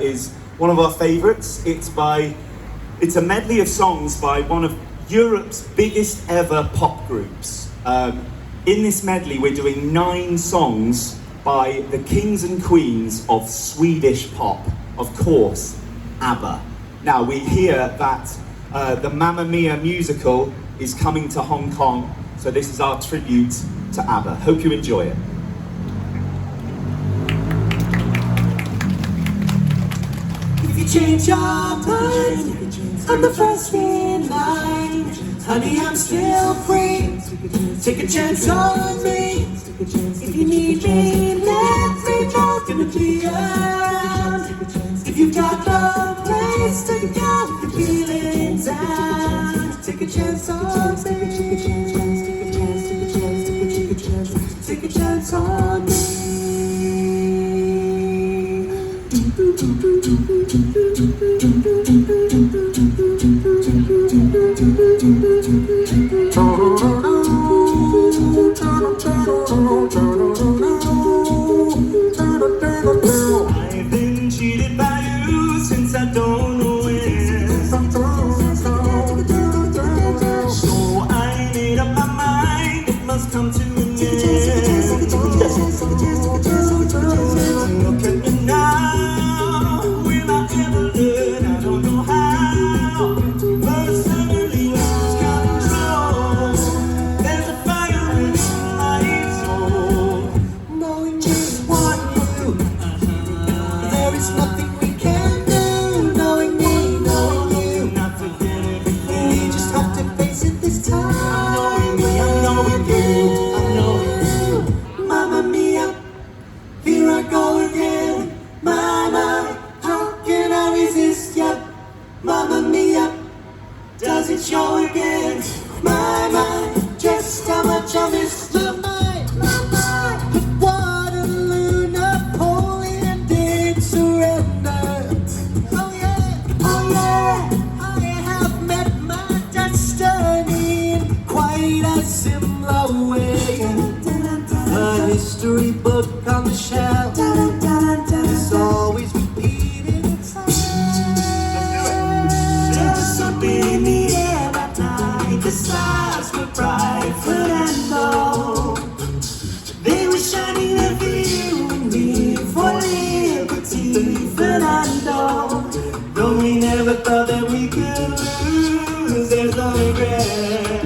is one of our favourites. It's a medley of songs by one of Europe's biggest ever pop groups. In this medley, we're doing 9 songs by the kings and queens of Swedish pop. Of course, ABBA. Now, we hear that the Mamma Mia musical is coming to Hong Kong, so this is our tribute to ABBA. Hope you enjoy it. If you change your mind, I'm the first in line. Honey, I'm still free. Take a chance on me. If you need me, let me know. Gonna be around. If you've got no place to go, if you're feeling down, take a chance on me. Take a chance on me. I've been cheated by you since I don't know when. So I made up my mind, it must come to an end. Look at me now, will I ever learn? I don't know how, but suddenly lose control. There's a fire in my soul. Knowing just what you do, there is nothing we can do. Knowing me, knowing you, Not forget everything. we just have to face it this time. Knowing me, I'm knowing you, I'm knowing you. Mamma Mia, here I go again. Mama, how can I resist ya? Mamma Mia, does it show again? Mama, just how much I miss the mind. Mama, Waterloo, Napoleon did surrender. Oh yeah, oh yeah, I have met my destiny in quite a similar way. A history book on the shelf is always repeating itself. There was something in the air that night. The stars were bright, Fernando. They were shining there for you and me, for liberty, Fernando. Though we never thought that we could lose, there's no regret.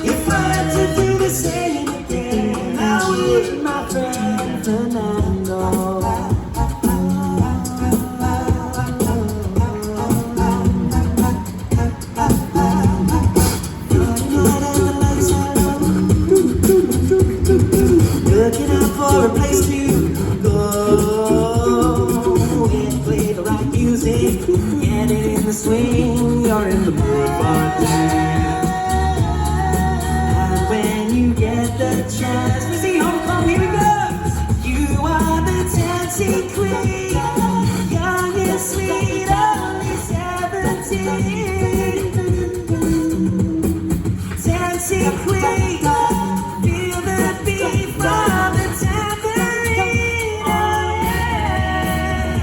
If I had to do the same again, I would, my friend Fernando. Looking out for a place to go and play the right music, get it in the swing, you're in the mood for that. And when you get the chance, we see Hong Kong, here we go. You are the dancing queen, young and sweet, only 17. Dancing queen, feel the beat from the tambourine. Oh yeah,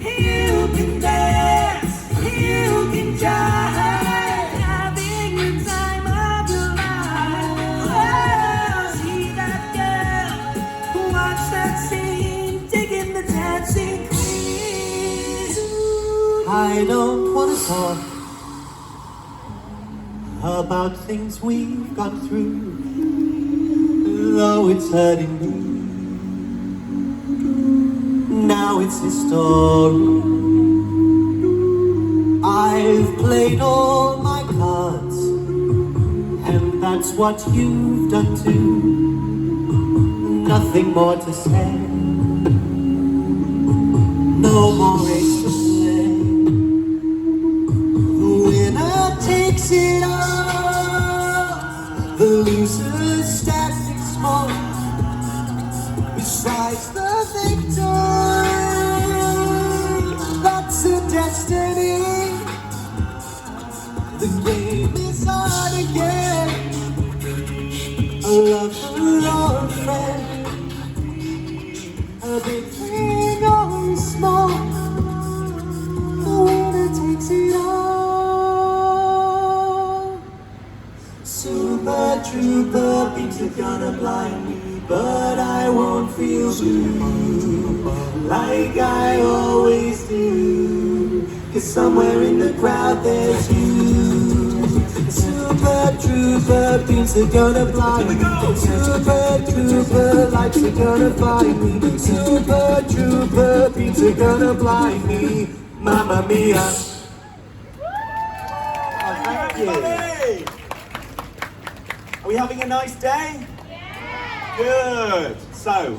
you can dance, you can jive, having the time of your life. Oh, see that girl, watch that scene, digging the dancing queen. I don't wanna talk about things we've gone through, though it's hurting me. Now it's history. I've played all my cards, and that's what you've done too. Nothing more to say, no more race to play. The winner takes it all, the loser standing small besides the victor. That's a destiny. The game is on again. A lover or a friend, a big thing or a beams are gonna blind me, but I won't feel blue like I always do. 'Cause somewhere in the crowd there's you. Super trooper, beams are gonna blind me. Super trooper, lights are gonna find me. Super trooper, beams are gonna blind me. Mamma mia. Oh, thank you. Are we having a nice day? Yeah. Good. So,